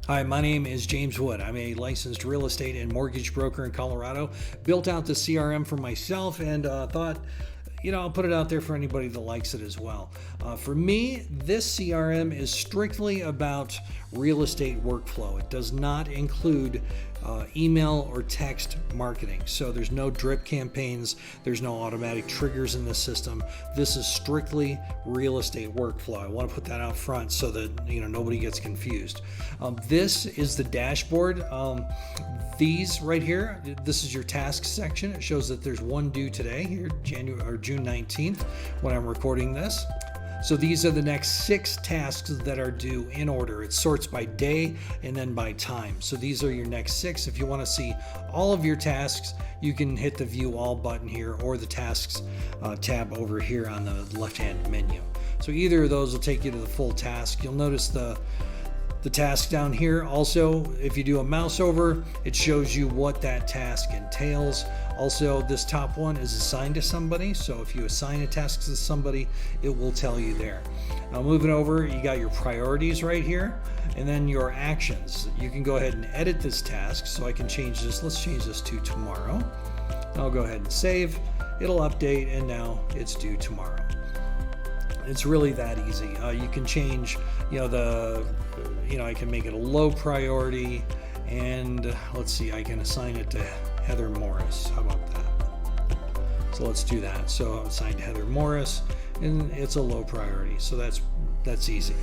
Hi, my name is James Wood. I'm a licensed real estate and mortgage broker in Colorado. Built out the CRM for myself and thought, I'll put it out there for anybody that likes it as well. For me, this CRM is strictly about real estate workflow. It does not include email or text marketing. So there's no drip campaigns. There's no automatic triggers in this system. This is strictly real estate workflow. I want to put that out front so that nobody gets confused. This is the dashboard. These right here, this is your tasks section. It shows that there's one due today, here June 19th, when I'm recording this. So these are the next 6 tasks that are due in order. It sorts by day and then by time. So these are your next 6. If you want to see all of your tasks, you can hit the View All button here or the Tasks tab over here on the left-hand menu. So either of those will take you to the full task. You'll notice the task down here. Also, if you do a mouse over, it shows you what that task entails. Also, this top one is assigned to somebody. So if you assign a task to somebody, it will tell you there. Now moving over, you got your priorities right here and then your actions. You can go ahead and edit this task. So I can change this. Let's change this to tomorrow. I'll go ahead and save. It'll update and now it's due tomorrow. It's really that easy. You can change, I can make it a low priority, and let's see, I can assign it to Heather Morris. How about that? So let's do that. So I'm assigned to Heather Morris, and it's a low priority. So that's easy.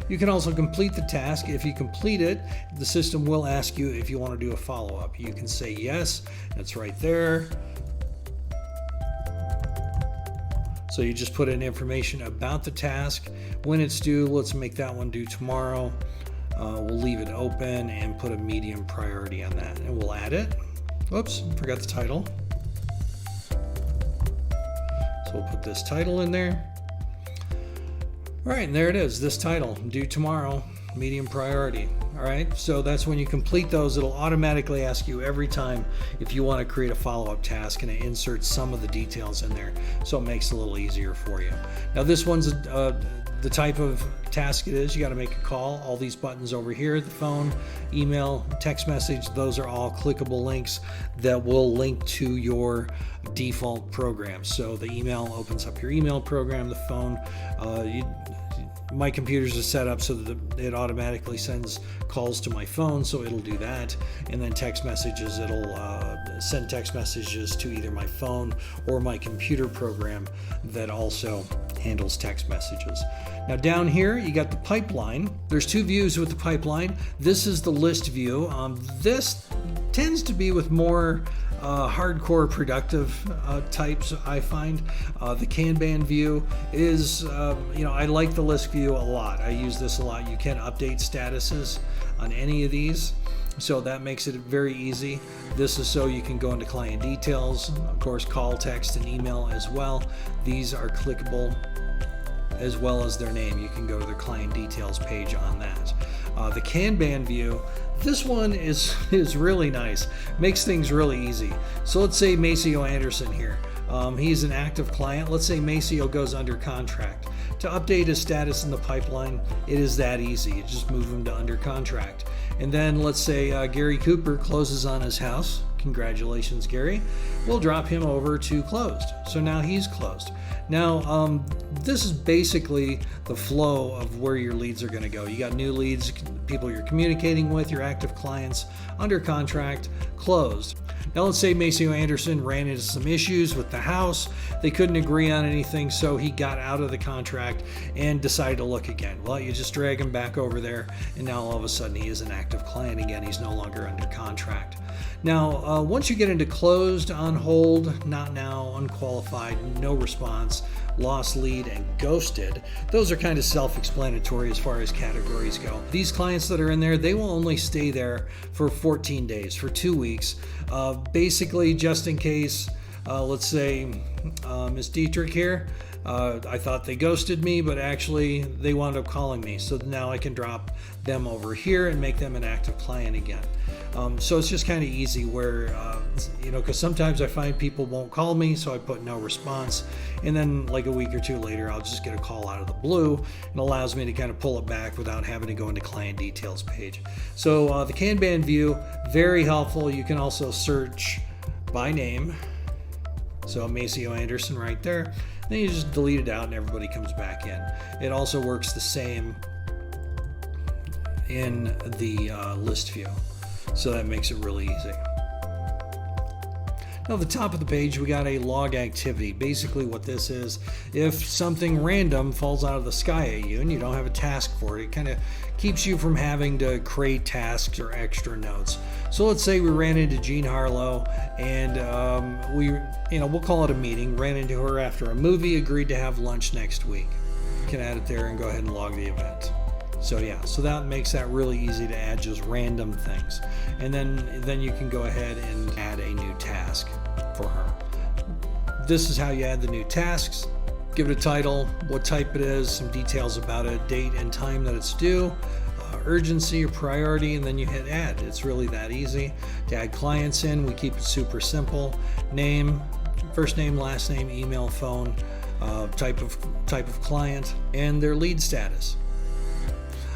You can also complete the task. If you complete it, the system will ask you if you want to do a follow-up. You can say yes. That's right there. So you just put in information about the task, when it's due. Let's make that one due tomorrow. We'll leave it open and put a medium priority on that, and we'll add it. Oops, forgot the title. So we'll put this title in there. All right, and there it is, this title, due tomorrow, medium priority. All right, so that's when you complete those, it'll automatically ask you every time if you want to create a follow-up task, and it inserts some of the details in there, so it makes it a little easier for you. Now this one's the type of task it is. You got to make a call. All these buttons over here, the phone, email, text message, those are all clickable links that will link to your default program. So the email opens up your email program, the phone, my computers are set up so that it automatically sends calls to my phone, so it'll do that. And then text messages, it'll send text messages to either my phone or my computer program that also handles text messages. Now down here, you got the pipeline. There's 2 views with the pipeline. This is the list view. This tends to be with more hardcore productive types, I find. The Kanban view is, I like the list view a lot. I use this a lot. You can update statuses on any of these, so that makes it very easy. This is so you can go into client details, of course, call, text, and email as well. These are clickable, as well as their name. You can go to their client details page on that. The Kanban view, this one is really nice. Makes things really easy. So let's say Maceo Anderson here. He's an active client. Let's say Maceo goes under contract. To update his status in the pipeline, it is that easy. You just move him to under contract. And then let's say Gary Cooper closes on his house. Congratulations, Gary. We'll drop him over to closed. So now he's closed. Now, this is basically the flow of where your leads are going to go. You got new leads, people you're communicating with, your active clients, under contract, closed. Now let's say Maceo Anderson ran into some issues with the house. They couldn't agree on anything, so he got out of the contract and decided to look again. Well, you just drag him back over there, and now all of a sudden he is an active client again. He's no longer under contract. Now, once you get into closed, on hold, not now, unqualified, no response, lost lead, and ghosted, those are kind of self-explanatory as far as categories go. These clients that are in there, they will only stay there for 14 days, for 2 weeks, basically just in case let's say Miss Dietrich here, I thought they ghosted me, but actually they wound up calling me. So now I can drop them over here and make them an active client again. So it's just kind of easy where, because sometimes I find people won't call me, so I put no response. And then like a week or two later, I'll just get a call out of the blue, and allows me to kind of pull it back without having to go into client details page. So the Kanban view, very helpful. You can also search by name. So Maceo Anderson right there. Then you just delete it out and everybody comes back in. It also works the same in the list view. So that makes it really easy. Now at the top of the page, we got a log activity. Basically what this is, if something random falls out of the sky at you and you don't have a task for it, it kind of keeps you from having to create tasks or extra notes. So let's say we ran into Jean Harlow and we'll call it a meeting, ran into her after a movie, agreed to have lunch next week. You can add it there and go ahead and log the event. So that makes that really easy to add just random things. And then you can go ahead and add a new task for her. This is how you add the new tasks. Give it a title, what type it is, some details about it, date and time that it's due, urgency or priority, and then you hit add. It's really that easy. To add clients in, we keep it super simple. Name, first name, last name, email, phone, type of client, and their lead status.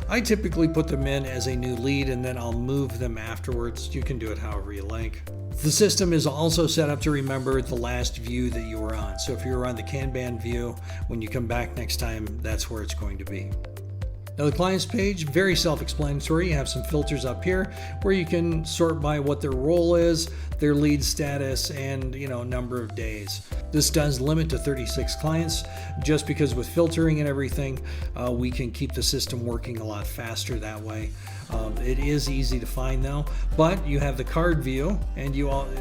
I typically put them in as a new lead and then I'll move them afterwards. You can do it however you like. The system is also set up to remember the last view that you were on. So if you were on the Kanban view, when you come back next time, that's where it's going to be. Now the clients page, very self-explanatory. You have some filters up here where you can sort by what their role is, their lead status, and number of days. This does limit to 36 clients just because with filtering and everything, we can keep the system working a lot faster that way. It is easy to find though, but you have the card view, and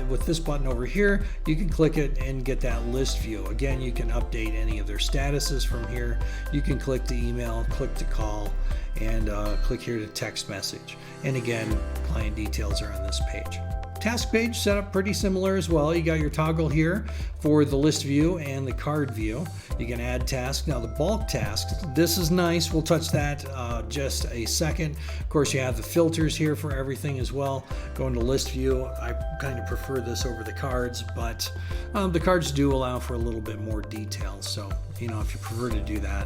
with this button over here, you can click it and get that list view. Again, you can update any of their statuses from here. You can click to email, click to call, and click here to text message. And again, client details are on this page. Task page set up pretty similar as well. You got your toggle here for the list view and the card view. You can add tasks. Now the bulk tasks, this is nice. We'll touch that just a second. Of course, you have the filters here for everything as well. Going to list view, I kind of prefer this over the cards, but the cards do allow for a little bit more detail. So, if you prefer to do that.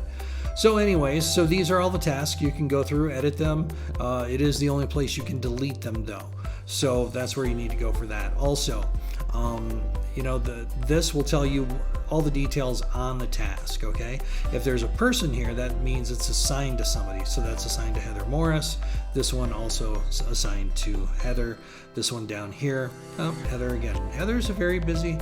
So anyways, so these are all the tasks. You can go through, edit them. It is the only place you can delete them though. So that's where you need to go for that. Also, this will tell you all the details on the task, okay? If there's a person here, that means it's assigned to somebody. So that's assigned to Heather Morris. This one also assigned to Heather. This one down here, Heather again. Heather's a very busy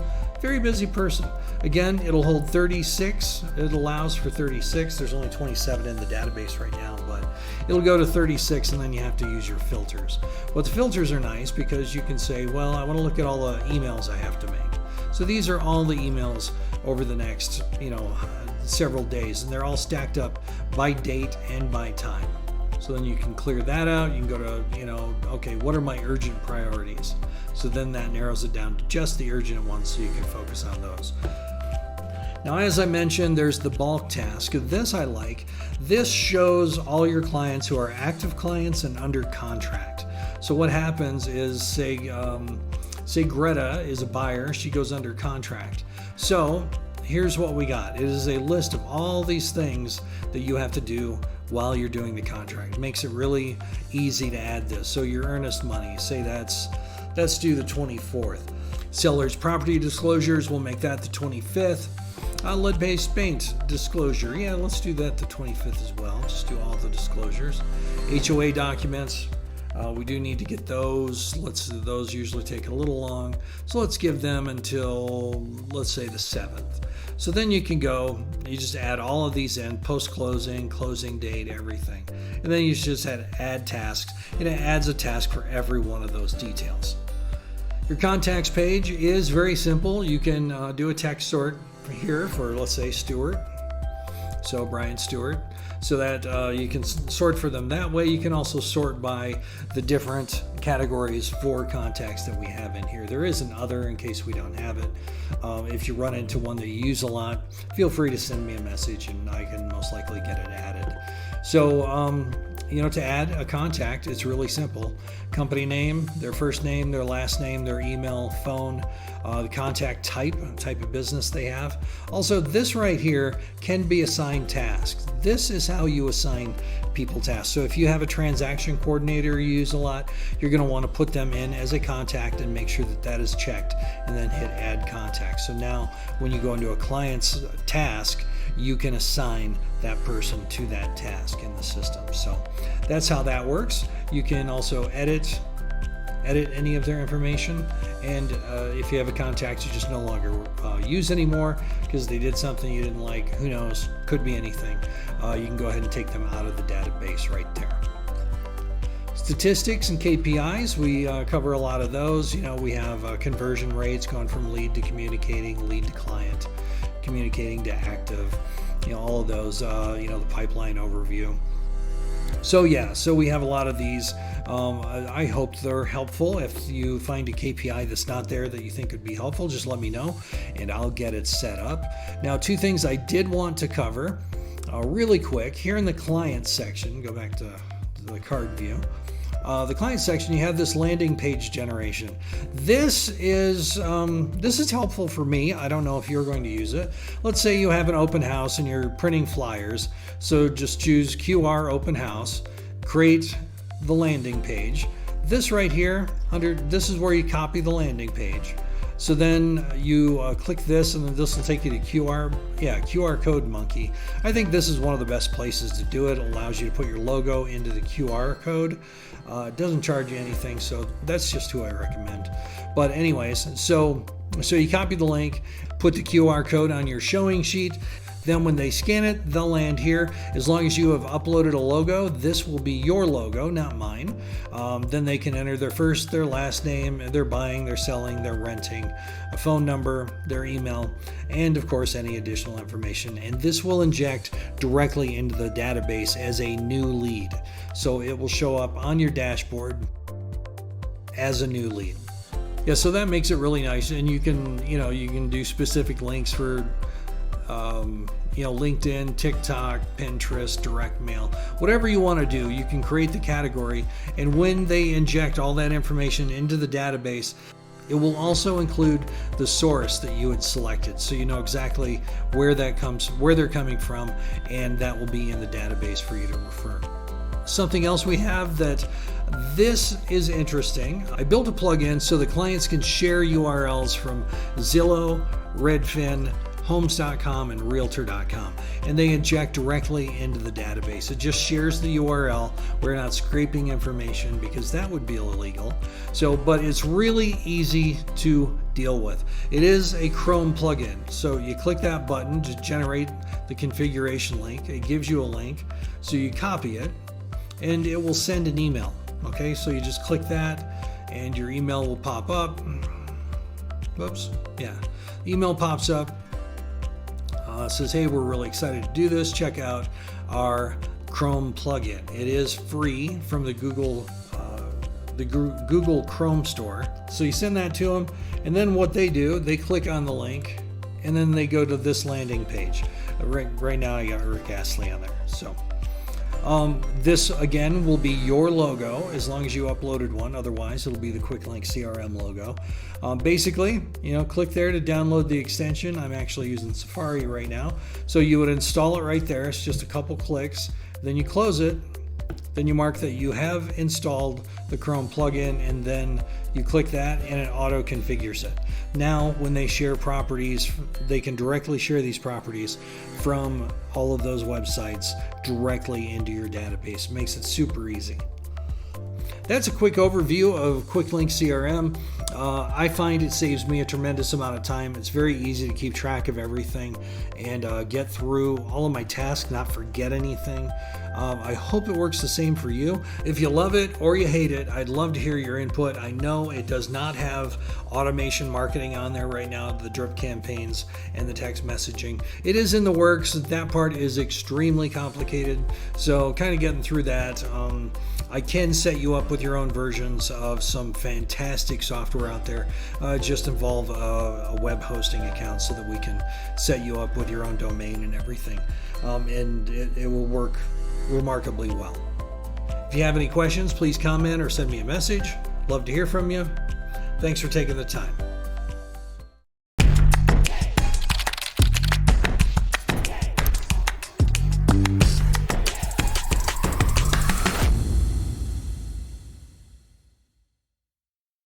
person. Again, it'll hold 36. It allows for 36. There's only 27 in the database right now, but it'll go to 36, and then you have to use your filters. But the filters are nice because you can say, well, I want to look at all the emails I have to make. So these are all the emails over the next, several days, and they're all stacked up by date and by time. So then you can clear that out. You can go to, okay, what are my urgent priorities? So then that narrows it down to just the urgent ones so you can focus on those. Now, as I mentioned, there's the bulk task. This I like. This shows all your clients who are active clients and under contract. So what happens is, say Greta is a buyer. She goes under contract. So here's what we got. It is a list of all these things that you have to do while you're doing the contract. It makes it really easy to add this. So your earnest money, say that's due the 24th. Seller's property disclosures, we'll make that the 25th. Lead-based paint disclosure, yeah, let's do that the 25th as well. Just do all the disclosures. HOA documents, we do need to get those. Those usually take a little long. So let's give them until, let's say, the 7th. So then you can go, you just add all of these in, post-closing, closing date, everything. And then you just add tasks, and it adds a task for every one of those details. Your contacts page is very simple. You can do a text sort here for, let's say, Stewart. So Brian Stewart, so that you can sort for them that way. You can also sort by the different categories for contacts that we have in here. There is an other in case we don't have it. If you run into one that you use a lot, feel free to send me a message and I can most likely get it added. So, to add a contact, it's really simple. Company name, their first name, their last name, their email, phone, the contact type of business they have. Also, this right here can be assigned tasks. This is how you assign people tasks. So if you have a transaction coordinator you use a lot, you're going to want to put them in as a contact and make sure that that is checked and then hit add contact. So now when you go into a client's task, you can assign that person to that task in the system. So that's how that works. You can also edit any of their information, and if you have a contact you just no longer use anymore because they did something you didn't like, who knows, could be anything, you can go ahead and take them out of the database right there. Statistics and KPIs, we cover a lot of those. We have conversion rates going from lead to communicating, lead to client, communicating to active, all of those, the pipeline overview. So we have a lot of these. I hope they're helpful. If you find a KPI that's not there that you think could be helpful, just let me know and I'll get it set up. Now, two things I did want to cover really quick. Here in the client section, go back to the card view. The client section, you have this landing page generation. This is helpful for me. I don't know if you're going to use it. Let's say you have an open house and you're printing flyers. So just choose QR open house, create the landing page. This right here, this is where you copy the landing page. So then you click this and then this will take you to QR Code Monkey. I think this is one of the best places to do it. It allows you to put your logo into the QR code. It doesn't charge you anything, so that's just who I recommend. But anyways, so you copy the link, put the QR code on your showing sheet. Then when they scan it, they'll land here. As long as you have uploaded a logo, this will be your logo, not mine. Then they can enter their first, their last name, they're buying, they're selling, they're renting, a phone number, their email, and of course any additional information. And this will inject directly into the database as a new lead. So it will show up on your dashboard as a new lead. Yeah, so that makes it really nice. And you can do specific links for LinkedIn, TikTok, Pinterest, direct mail, whatever you want to do, you can create the category. And when they inject all that information into the database, it will also include the source that you had selected. So you know exactly where they're coming from, and that will be in the database for you to refer. Something else we have that this is interesting. I built a plugin so the clients can share URLs from Zillow, Redfin, Homes.com and Realtor.com, and they inject directly into the database. It just shares the URL. We're not scraping information because that would be illegal. But it's really easy to deal with. It is a Chrome plugin. So you click that button to generate the configuration link. It gives you a link. So you copy it and it will send an email. Okay, so you just click that and your email will pop up. Whoops. Yeah. Email pops up. Says, hey, we're really excited to do this. Check out our Chrome plugin. It is free from the Google Chrome store. So you send that to them, and then what they do, they click on the link, and then they go to this landing page. Right now, I got Rick Astley on there. So this again will be your logo as long as you uploaded one. Otherwise, it'll be the QwkLink CRM logo. Basically, click there to download the extension. I'm actually using Safari right now. So you would install it right there. It's just a couple clicks. Then you close it. Then you mark that you have installed the Chrome plugin, and then you click that and it auto configures it. Now, when they share properties, they can directly share these properties from all of those websites directly into your database. Makes it super easy. That's a quick overview of QwkLink CRM. I find it saves me a tremendous amount of time. It's very easy to keep track of everything and get through all of my tasks, not forget anything. I hope it works the same for you. If you love it or you hate it, I'd love to hear your input. I know it does not have automation marketing on there right now, the drip campaigns and the text messaging. It is in the works. That part is extremely complicated. So kind of getting through that. I can set you up with your own versions of some fantastic software out there. Just involve a web hosting account so that we can set you up with your own domain and everything. And it will work remarkably well. If you have any questions, please comment or send me a message. Love to hear from you. Thanks for taking the time.